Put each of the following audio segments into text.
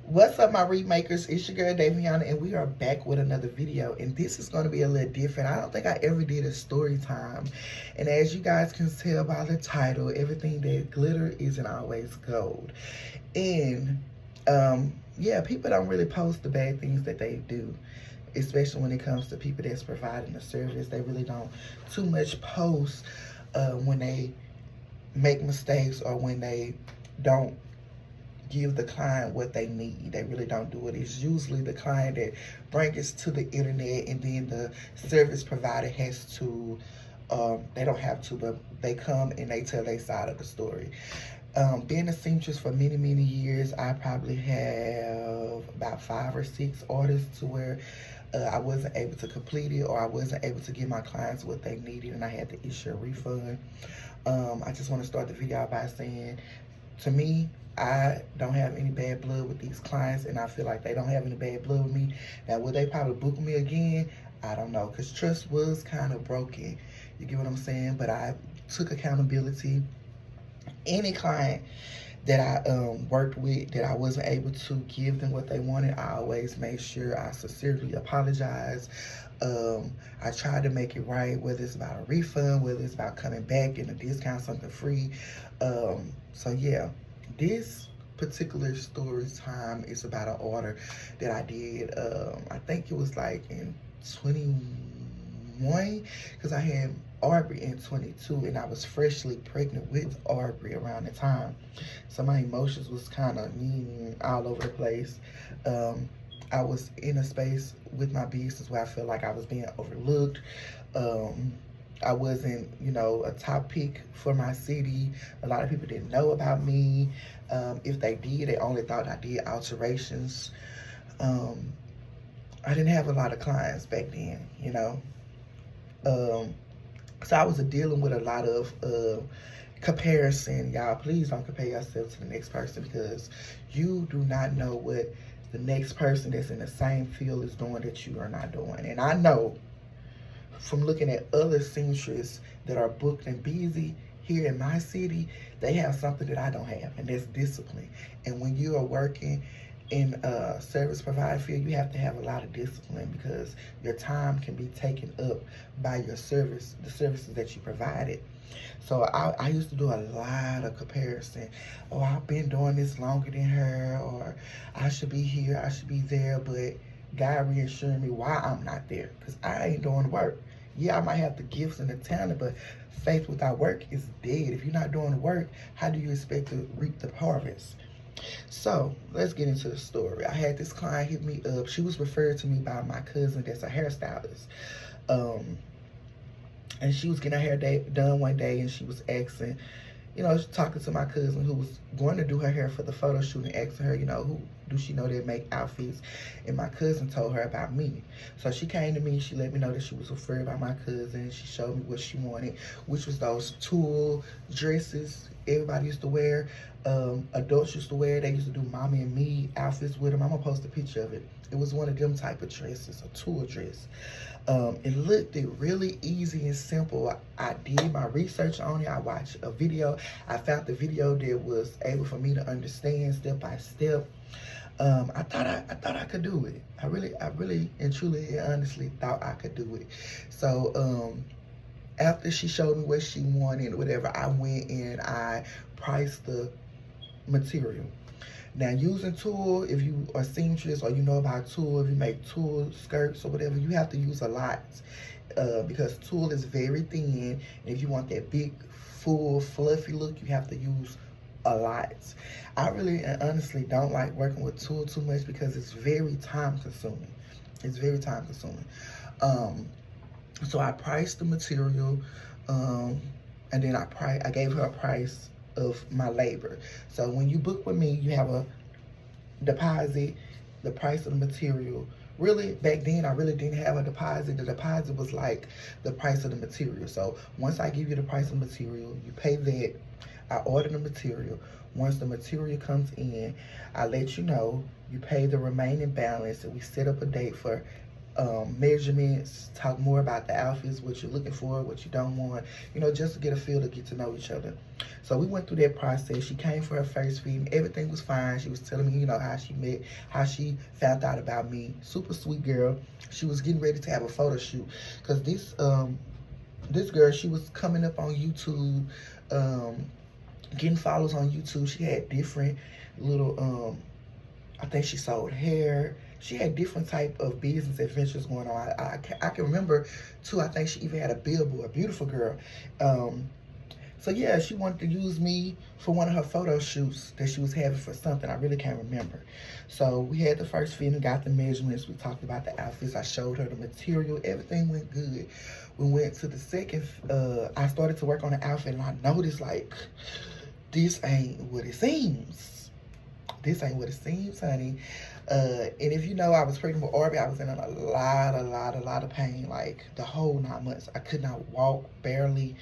What's up, my remakers? It's your girl Daviana, and we are back with another video. And this is going to be a little different. I don't think I ever did a story time. And as you guys can tell by the title, everything that glitter isn't always gold. And yeah, people don't really post the bad things that they do, especially when it comes to people that's providing a service. They really don't too much post when they make mistakes or when they don't give the client what they need. They really don't do it. It's usually the client that brings it to the internet, and then the service provider has to, they don't have to, but they come and they tell their side of the story. Being a seamstress for many, many years, I probably have about 5 or 6 orders to where I wasn't able to complete it, or I wasn't able to give my clients what they needed, and I had to issue a refund. I just want to start the video out by saying, to me, I don't have any bad blood with these clients, and I feel like they don't have any bad blood with me. Now, will they probably book me again? I don't know, because trust was kind of broken. You get what I'm saying? But I took accountability. Any client that I worked with that I wasn't able to give them what they wanted, I always made sure I sincerely apologize. I tried to make it right, whether it's about a refund, whether it's about coming back and a discount, something free. So yeah, this particular story time is about an order that I did. I think it was like in 21, because I had Aubrey in 22, and I was freshly pregnant with Aubrey around the time. So my emotions was kind of all over the place. I was in a space with my business where I felt like I was being overlooked. I wasn't, a top pick for my city. A lot of people didn't know about me. If they did, they only thought I did alterations. I didn't have a lot of clients back then. So I was dealing with a lot of comparison. Y'all, please don't compare yourself to the next person, because you do not know what the next person that's in the same field is doing that you are not doing. And I know from looking at other seamstresses that are booked and busy here in my city, they have something that I don't have, and that's discipline. And when you are working in a service provider field, you have to have a lot of discipline, because your time can be taken up by your service, the services that you provided. So I used to do a lot of comparison. Oh, I've been doing this longer than her, or I should be here, I should be there. But God reassured me why I'm not there, because I ain't doing the work. Yeah, I might have the gifts and the talent, but faith without work is dead. If you're not doing the work, how do you expect to reap the harvest? So let's get into the story. I had this client hit me up. She was referred to me by my cousin that's a hairstylist. And she was getting her hair done one day, and she was asking, talking to my cousin who was going to do her hair for the photo shoot, and asking her, who do she know that make outfits? And my cousin told her about me. So she came to me, she let me know that she was referred by my cousin. She showed me what she wanted, which was those tulle dresses everybody used to wear. Adults used to wear. They used to do mommy and me outfits with them. I'm gonna post a picture of it. It was one of them type of dresses, a tulle dress. It looked really easy and simple. I did my research on it. I watched a video. I found the video that was able for me to understand step by step. I thought I could do it. I really and truly and honestly thought I could do it. So after she showed me what she wanted, whatever, I went and I priced the material. Now, using tulle, if you are seamstress or you know about tulle, if you make tulle skirts or whatever, you have to use a lot, because tulle is very thin. And if you want that big, full, fluffy look, you have to use a lot. I really and honestly don't like working with tulle too much, because it's very time consuming. It's very time consuming. So I priced the material, and then I gave her a price of my labor. So when you book with me, you have a deposit, the price of the material. Really, back then, I really didn't have a deposit. The deposit was like the price of the material. So once I give you the price of the material, you pay that. I order the material. Once the material comes in, I let you know. You pay the remaining balance, and we set up a date for measurements, talk more about the outfits, what you're looking for, what you don't want, you know, just to get a feel to get to know each other. So we went through that process. She came for her first fitting. Everything was fine. She was telling me, you know, how she met, how she found out about me. Super sweet girl. She was getting ready to have a photo shoot because this girl, she was coming up on YouTube, getting followers on YouTube. She had different little, I think she sold hair. She had different type of business adventures going on. I can remember too. I think she even had a billboard. A beautiful girl. So yeah, she wanted to use me for one of her photo shoots that she was having for something. I really can't remember. So we had the first fitting, got the measurements. We talked about the outfits. I showed her the material. Everything went good. We went to the second. I started to work on the outfit, and I noticed like this ain't what it seems. This ain't what it seems, honey. And if you know, I was pregnant with Arby. I was in a lot of pain, like the whole 9 months. I could not walk, barely.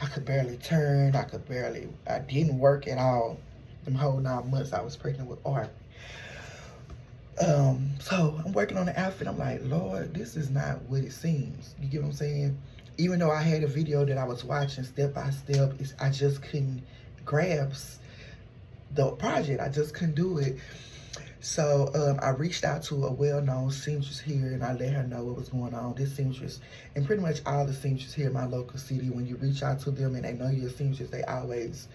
I could barely turn. I didn't work at all. Them whole 9 months I was pregnant with Arby. So I'm working on the outfit. I'm like, Lord, this is not what it seems. You get what I'm saying? Even though I had a video that I was watching step by step, I just couldn't grasp the project. I just couldn't do it. So I reached out to a well-known seamstress here, and I let her know what was going on. This seamstress, and pretty much all the seamstresses here in my local city, when you reach out to them and they know you're a seamstress, they always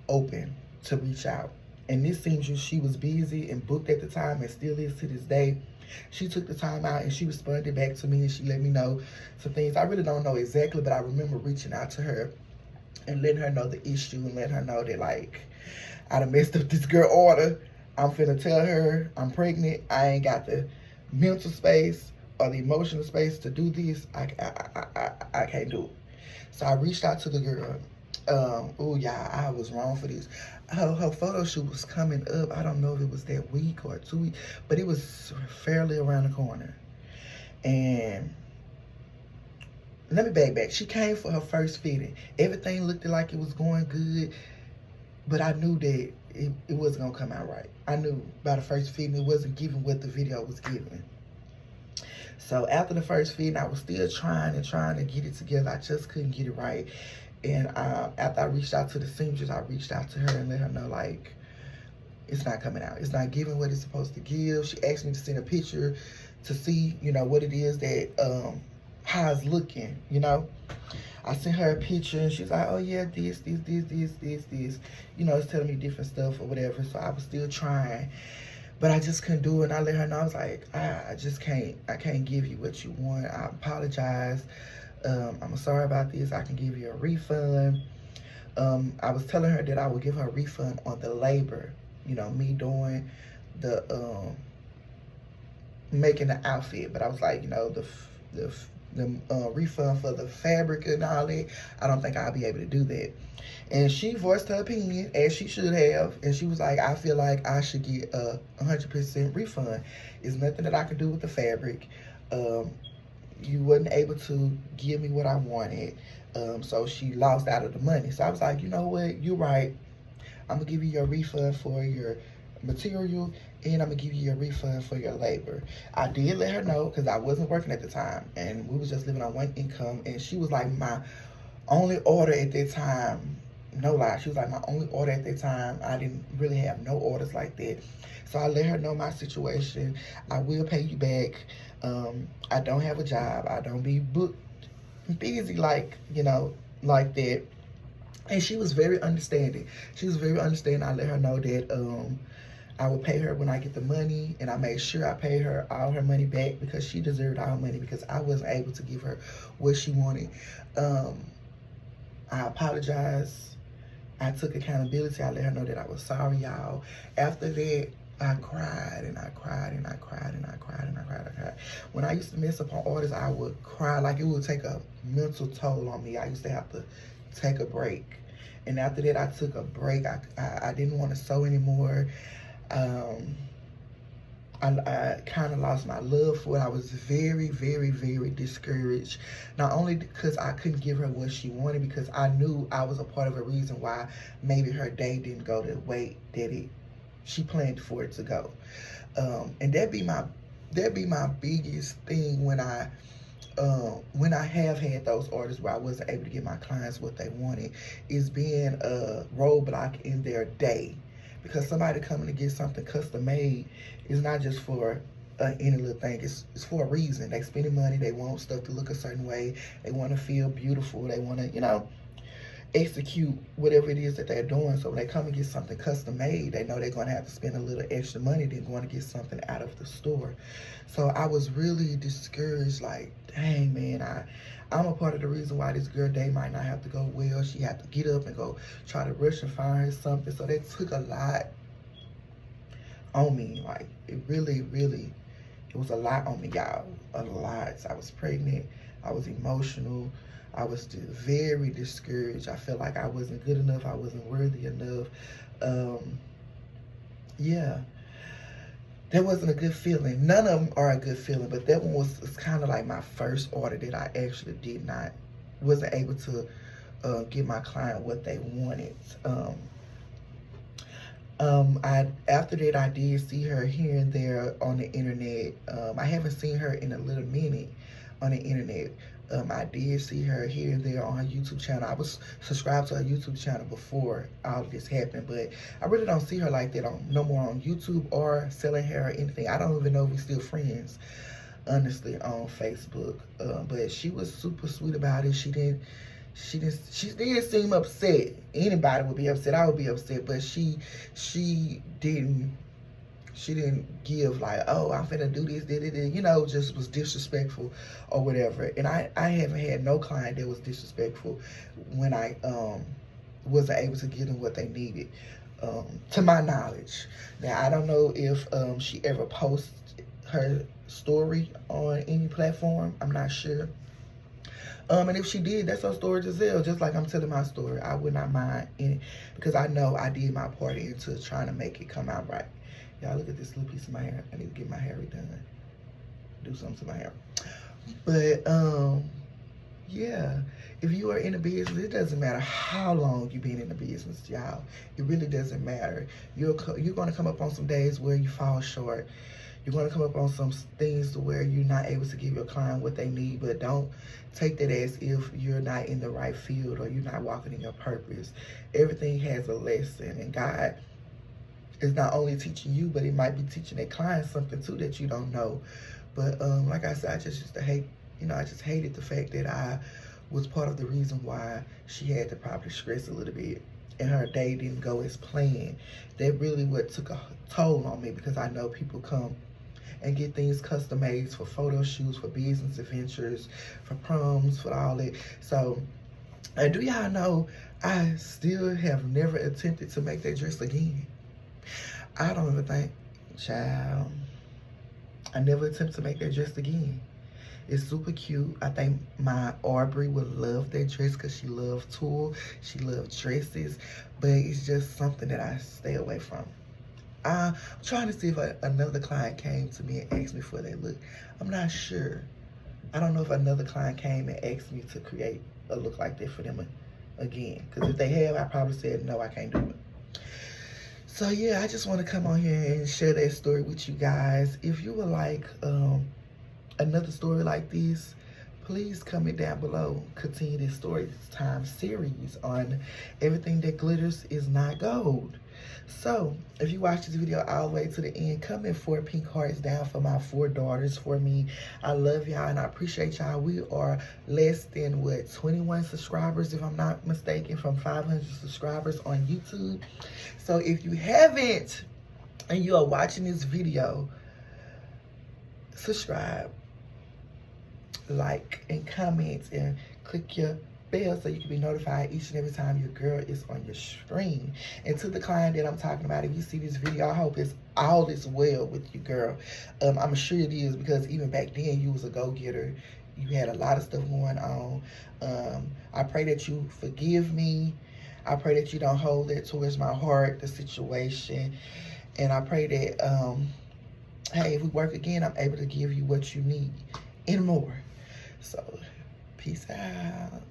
open to reach out. And this seamstress, she was busy and booked at the time and still is to this day. She took the time out and she responded back to me and she let me know some things. I really don't know exactly, but I remember reaching out to her and letting her know the issue and letting her know that, like, I done messed up this girl order. I'm finna tell her I'm pregnant. I ain't got the mental space or the emotional space to do this. I can't do it. So I reached out to the girl. Oh yeah, I was wrong for this. Her photo shoot was coming up. I don't know if it was that week or 2 weeks, but it was fairly around the corner. And let me back. She came for her first fitting. Everything looked like it was going good, but I knew that it wasn't gonna come out right. I knew by the first fitting it wasn't giving what the video was giving. So after the first fitting, I was still trying to get it together. I just couldn't get it right. And after I reached out to the seamstress, I reached out to her and let her know, like, it's not coming out. It's not giving what it's supposed to give. She asked me to send a picture to see, you know, what it is that, how it's looking, you know. I sent her a picture and she's like, oh yeah, this. You know, it's telling me different stuff or whatever. So I was still trying, but I just couldn't do it. And I let her know, I was like, I can't give you what you want. I apologize. I'm sorry about this. I can give you a refund. I was telling her that I would give her a refund on the labor, you know, me doing the, making the outfit. But I was like, you know, the refund for the fabric and all that, I don't think I'll be able to do that. And she voiced her opinion, as she should have, and she was like, I feel like I should get a 100% refund. There's nothing that I can do with the fabric. You wasn't able to give me what I wanted, so she lost out of the money. So I was like, you know what, you're right. I'm gonna give you your refund for your material, and I'm gonna give you your refund for your labor. I did let her know because I wasn't working at the time and we was just living on one income, and she was like my only order at that time. No lie, she was like my only order at that time. I didn't really have no orders like that. So I let her know my situation. I will pay you back. I don't have a job. I don't be booked busy like, you know, like that. And she was very understanding. She was very understanding. I let her know that I would pay her when I get the money, and I made sure I paid her all her money back because she deserved all her money because I wasn't able to give her what she wanted. I apologized. I took accountability. I let her know that I was sorry, y'all. After that, I cried and I cried and I cried and I cried and I cried and I cried. When I used to mess up on orders, I would cry like it would take a mental toll on me. I used to have to take a break. And after that, I took a break. I didn't want to sew anymore. I kind of lost my love for it. I was very, very, very discouraged. Not only because I couldn't give her what she wanted, because I knew I was a part of a reason why maybe her day didn't go the way that she planned for it to go. And that'd be my That be my biggest thing when I have had those orders where I wasn't able to get my clients what they wanted, is being a roadblock in their day. Because somebody coming to get something custom made is not just for any little thing. It's for a reason. They spending money. They want stuff to look a certain way. They want to feel beautiful. They want to, execute whatever it is that they're doing. So when they come and get something custom made, they know they're going to have to spend a little extra money than going to get something out of the store. So I was really discouraged, like, dang, man, I'm a part of the reason why this girl day might not have to go well. She had to get up and go try to rush and find her something. So that took a lot on me. Like, it really, really, it was a lot on me, y'all. A lot. I was pregnant. I was emotional. I was just very discouraged. I felt like I wasn't good enough. I wasn't worthy enough. Yeah, that wasn't a good feeling. None of them are a good feeling, but that one was kind of like my first order that I actually wasn't able to give my client what they wanted. After that, I did see her here and there on the internet. I haven't seen her in a little minute on the internet. I did see her here and there on her YouTube channel. I was subscribed to her YouTube channel before all of this happened, but I really don't see her like that no more on YouTube or selling hair or anything. I don't even know if we're still friends, honestly, on Facebook. But she was super sweet about it. She didn't seem upset. Anybody would be upset. I would be upset, but she didn't give like, oh, I'm finna do this, just was disrespectful or whatever. And I haven't had no client that was disrespectful when I wasn't able to give them what they needed, to my knowledge. Now, I don't know if she ever posts her story on any platform. I'm not sure. And if she did, that's her story to sell, just like I'm telling my story. I would not mind any, because I know I did my part into trying to make it come out right. Y'all, look at this little piece of my hair. I need to get my hair redone. Do something to my hair. But, yeah. If you are in the business, it doesn't matter how long you've been in the business, y'all. It really doesn't matter. You're going to come up on some days where you fall short. You're going to come up on some things to where you're not able to give your client what they need, but don't take that as if you're not in the right field or you're not walking in your purpose. Everything has a lesson, and God is not only teaching you, but it might be teaching a client something too that you don't know. But like I said, I just used to hate, I just hated the fact that I was part of the reason why she had to probably stress a little bit and her day didn't go as planned. That really what took a toll on me, because I know people come and get things custom made for photo shoots, for business adventures, for proms, for all that. So, do y'all know I still have never attempted to make that dress again? I don't even think, child, I never attempt to make that dress again. It's super cute. I think my Aubrey would love that dress because she loves tulle. She loves dresses. But it's just something that I stay away from. I'm trying to see if another client came to me and asked me for that look. I'm not sure. I don't know if another client came and asked me to create a look like that for them again. Because if they have, I probably said, no, I can't do it. So yeah, I just want to come on here and share that story with you guys. If you would like another story like this, please comment down below. Continue this story time series on everything that glitters is not gold. So if you watch this video all the way to the end, comment 4 pink hearts down for my 4 daughters for me. I love y'all and I appreciate y'all. We are less than 21 subscribers, if I'm not mistaken, from 500 subscribers on YouTube. So if you haven't and you are watching this video, subscribe, like, and comment, and click your bell so you can be notified each and every time your girl is on your screen. And to the client that I'm talking about, if you see this video, I hope all is well with you, girl. I'm sure it is, because even back then you was a go-getter. You had a lot of stuff going on. I pray that you forgive me. I pray that you don't hold that towards my heart, the situation. And I pray that, hey, if we work again, I'm able to give you what you need and more. So, peace out.